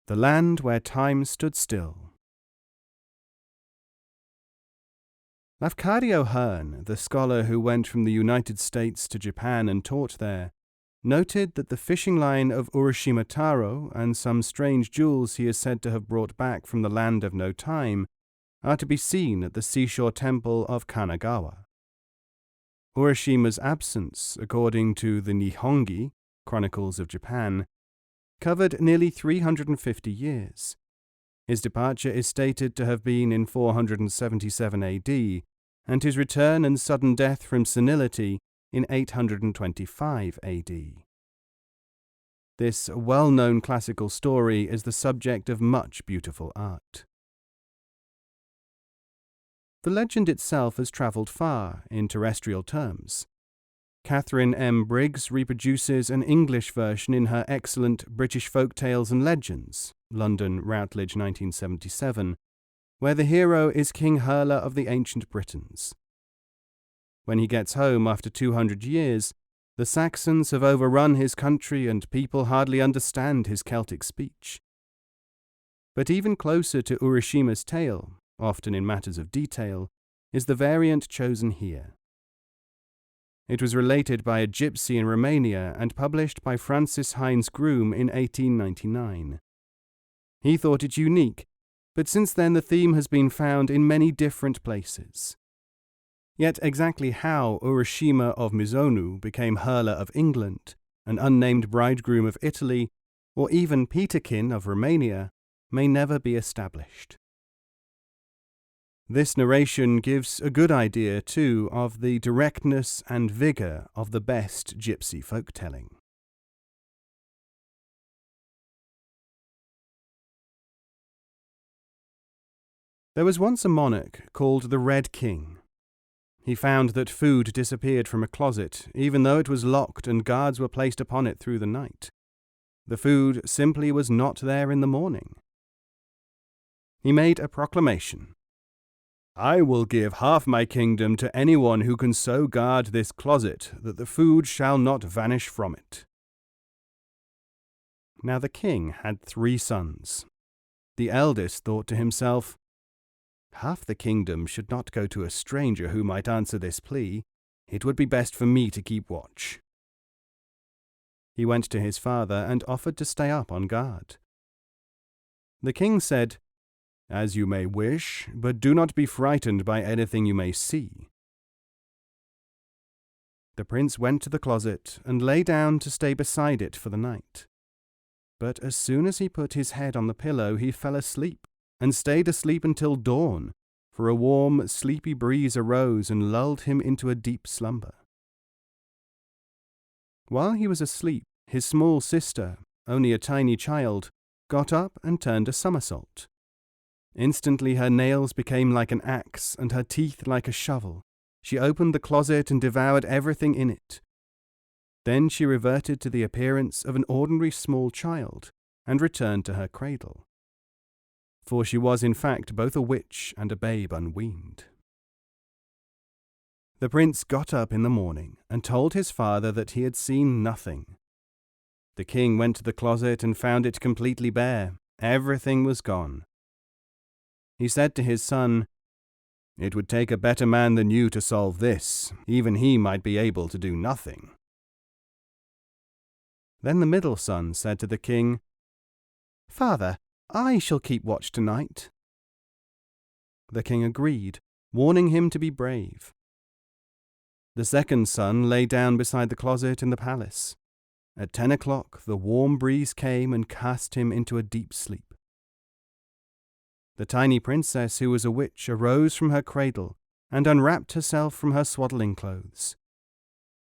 The Land Where Time Stood Still. Lafcadio Hearn, the scholar who went from the United States to Japan and taught there, noted that the fishing line of Urashima Taro and some strange jewels he is said to have brought back from the land of no time are to be seen at the seashore temple of Kanagawa. Urashima's absence, according to the Nihongi, Chronicles of Japan, covered nearly 350 years. His departure is stated to have been in 477 AD, and his return and sudden death from senility in 825 AD. This well-known classical story is the subject of much beautiful art. The legend itself has travelled far in terrestrial terms. Catherine M. Briggs reproduces an English version in her excellent British Folk Tales and Legends, London, Routledge, 1977, where the hero is King Hurler of the ancient Britons. When he gets home after 200 years, the Saxons have overrun his country and people hardly understand his Celtic speech. But even closer to Urashima's tale, often in matters of detail, is the variant chosen here. It was related by a gypsy in Romania and published by Francis Hines Groom in 1899. He thought it unique, but since then the theme has been found in many different places. Yet exactly how Urashima of Mizonu became Hurler of England, an unnamed bridegroom of Italy, or even Peterkin of Romania, may never be established. This narration gives a good idea, too, of the directness and vigour of the best gypsy folk-telling. There was once a monarch called the Red King. He found that food disappeared from a closet, even though it was locked and guards were placed upon it through the night. The food simply was not there in the morning. He made a proclamation. "I will give half my kingdom to anyone who can so guard this closet that the food shall not vanish from it." Now the king had 3 sons. The eldest thought to himself, "Half the kingdom should not go to a stranger who might answer this plea. It would be best for me to keep watch." He went to his father and offered to stay up on guard. The king said, "As you may wish, but do not be frightened by anything you may see." The prince went to the closet and lay down to stay beside it for the night. But as soon as he put his head on the pillow, he fell asleep, and stayed asleep until dawn, for a warm, sleepy breeze arose and lulled him into a deep slumber. While he was asleep, his small sister, only a tiny child, got up and turned a somersault. Instantly her nails became like an axe and her teeth like a shovel. She opened the closet and devoured everything in it. Then she reverted to the appearance of an ordinary small child and returned to her cradle. For she was in fact both a witch and a babe unweaned. The prince got up in the morning and told his father that he had seen nothing. The king went to the closet and found it completely bare. Everything was gone. He said to his son, "It would take a better man than you to solve this. Even he might be able to do nothing." Then the middle son said to the king, "Father, I shall keep watch tonight." The king agreed, warning him to be brave. The second son lay down beside the closet in the palace. At 10 o'clock, the warm breeze came and cast him into a deep sleep. The tiny princess, who was a witch, arose from her cradle and unwrapped herself from her swaddling clothes.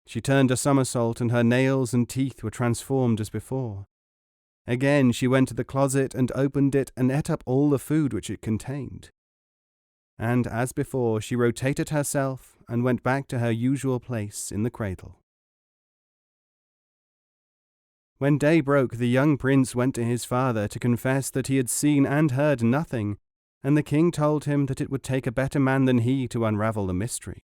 She turned a somersault, and her nails and teeth were transformed as before. Again she went to the closet and opened it and ate up all the food which it contained. And as before, she rotated herself and went back to her usual place in the cradle. When day broke, the young prince went to his father to confess that he had seen and heard nothing, and the king told him that it would take a better man than he to unravel the mystery.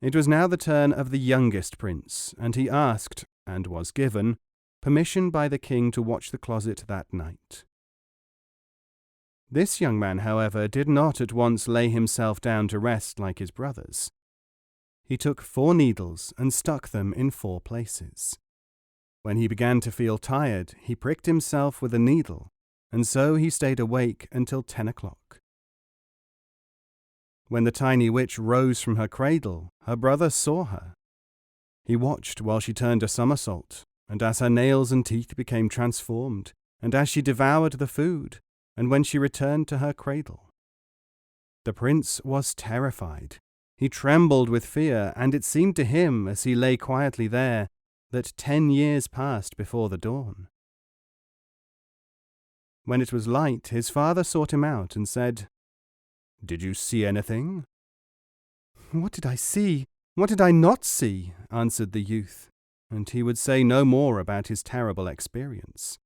It was now the turn of the youngest prince, and he asked, and was given, permission by the king to watch the closet that night. This young man, however, did not at once lay himself down to rest like his brothers. He took 4 needles and stuck them in 4 places. When he began to feel tired, he pricked himself with a needle, and so he stayed awake until 10 o'clock. When the tiny witch rose from her cradle, her brother saw her. He watched while she turned a somersault, and as her nails and teeth became transformed, and as she devoured the food, and when she returned to her cradle. The prince was terrified. He trembled with fear, and it seemed to him, as he lay quietly there, that 10 years passed before the dawn. When it was light, his father sought him out and said, "Did you see anything?" "What did I see? What did I not see?" answered the youth, and he would say no more about his terrible experience.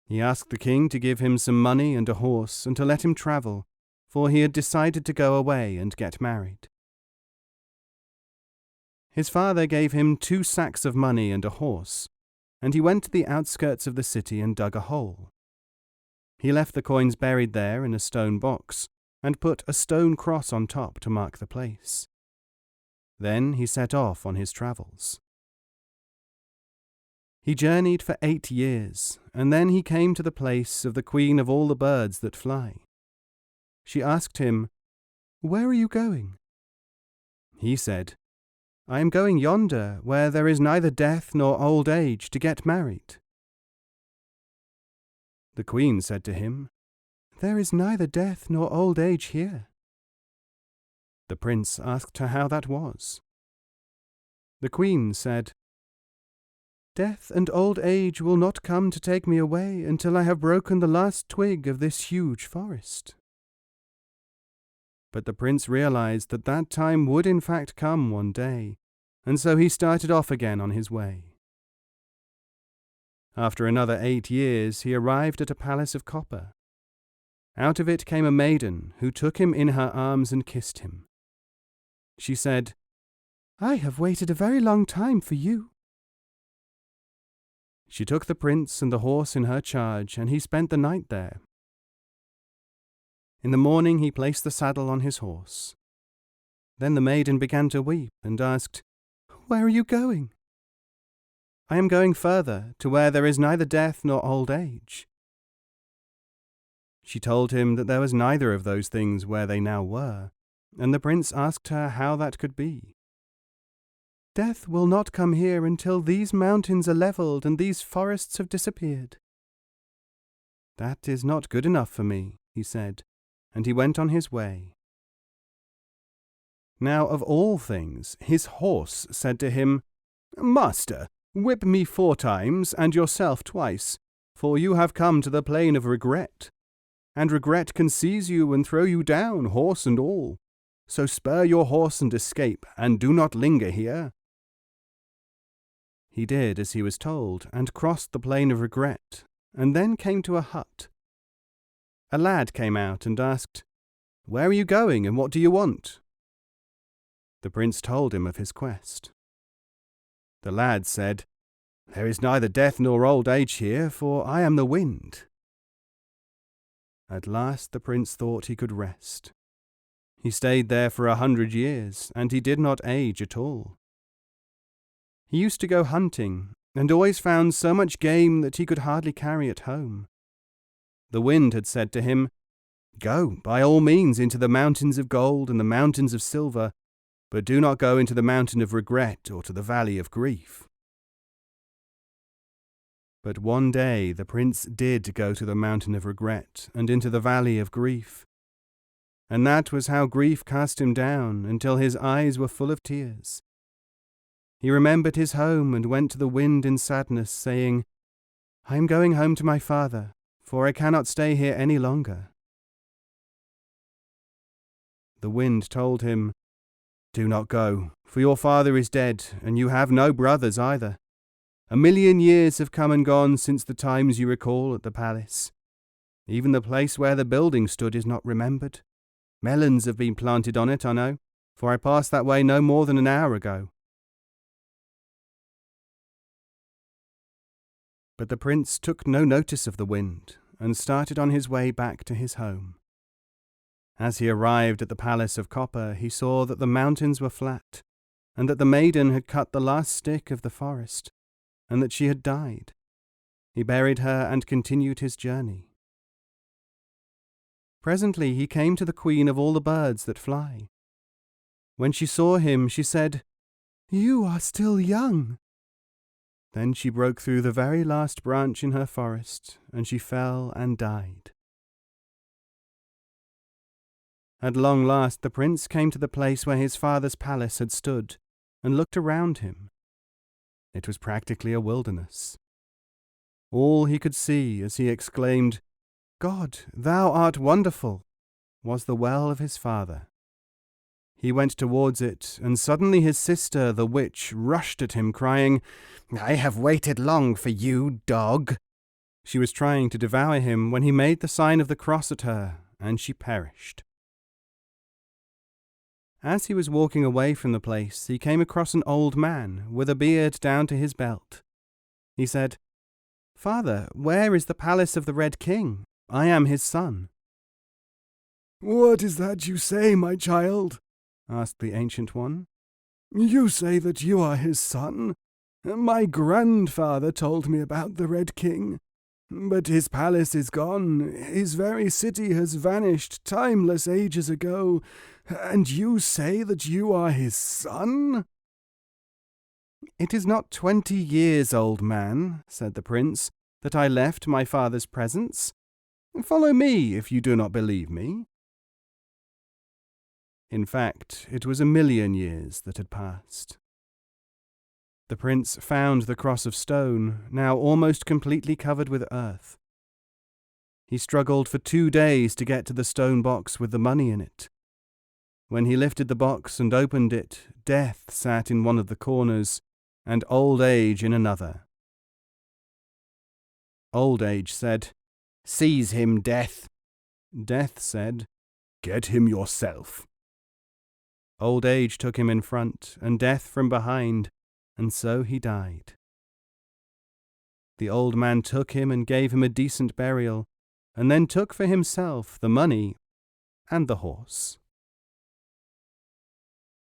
He asked the king to give him some money and a horse and to let him travel, for he had decided to go away and get married. His father gave him 2 sacks of money and a horse, and he went to the outskirts of the city and dug a hole. He left the coins buried there in a stone box, and put a stone cross on top to mark the place. Then he set off on his travels. He journeyed for 8 years, and then he came to the place of the queen of all the birds that fly. She asked him, "Where are you going?" He said, "I am going yonder, where there is neither death nor old age, to get married." The queen said to him, "There is neither death nor old age here." The prince asked her how that was. The queen said, "Death and old age will not come to take me away until I have broken the last twig of this huge forest." But the prince realized that that time would in fact come one day, and so he started off again on his way. After another 8 years, he arrived at a palace of copper. Out of it came a maiden who took him in her arms and kissed him. She said, "I have waited a very long time for you." She took the prince and the horse in her charge, and he spent the night there. In the morning he placed the saddle on his horse. Then the maiden began to weep and asked, "Where are you going?" "I am going further, to where there is neither death nor old age." She told him that there was neither of those things where they now were, and the prince asked her how that could be. "Death will not come here until these mountains are leveled and these forests have disappeared." "That is not good enough for me," he said, and he went on his way. Now of all things, his horse said to him, "Master, whip me 4 times and yourself twice, for you have come to the plain of regret. And regret can seize you and throw you down, horse and all. So spur your horse and escape, and do not linger here." He did as he was told, and crossed the plain of regret, and then came to a hut. A lad came out and asked, "Where are you going, and what do you want?" The prince told him of his quest. The lad said, "There is neither death nor old age here, for I am the wind." At last the prince thought he could rest. He stayed there for 100 years, and he did not age at all. He used to go hunting, and always found so much game that he could hardly carry it home. The wind had said to him, "Go, by all means, into the mountains of gold and the mountains of silver, but do not go into the mountain of regret or to the valley of grief." But one day the prince did go to the mountain of regret and into the valley of grief. And that was how grief cast him down until his eyes were full of tears. He remembered his home and went to the wind in sadness, saying, "I am going home to my father, for I cannot stay here any longer." The wind told him, "Do not go, for your father is dead, and you have no brothers either. 1,000,000 years have come and gone since the times you recall at the palace. Even the place where the building stood is not remembered. Melons have been planted on it, I know, for I passed that way no more than an hour ago. But the prince took no notice of the wind and started on his way back to his home. As he arrived at the palace of copper, he saw that the mountains were flat, and that the maiden had cut the last stick of the forest, and that she had died. He buried her and continued his journey. Presently he came to the queen of all the birds that fly. When she saw him, she said, "You are still young." Then she broke through the very last branch in her forest, and she fell and died. At long last the prince came to the place where his father's palace had stood, and looked around him. It was practically a wilderness. All he could see as he exclaimed, "God, thou art wonderful," was the well of his father. He went towards it, and suddenly his sister, the witch, rushed at him, crying, "I have waited long for you, dog." She was trying to devour him when he made the sign of the cross at her, and she perished. As he was walking away from the place, he came across an old man with a beard down to his belt. He said, "Father, where is the palace of the Red King? I am his son." "What is that you say, my child?" asked the Ancient One. "You say that you are his son? My grandfather told me about the Red King. But his palace is gone, his very city has vanished timeless ages ago, and you say that you are his son?" "It is not 20 years, old man," said the prince, "that I left my father's presence. Follow me if you do not believe me." In fact, it was 1,000,000 years that had passed. The prince found the cross of stone, now almost completely covered with earth. He struggled for 2 days to get to the stone box with the money in it. When he lifted the box and opened it, Death sat in one of the corners, and Old Age in another. Old Age said, "Seize him, Death." Death said, "Get him yourself." Old Age took him in front, and Death from behind, and so he died. The old man took him and gave him a decent burial, and then took for himself the money and the horse.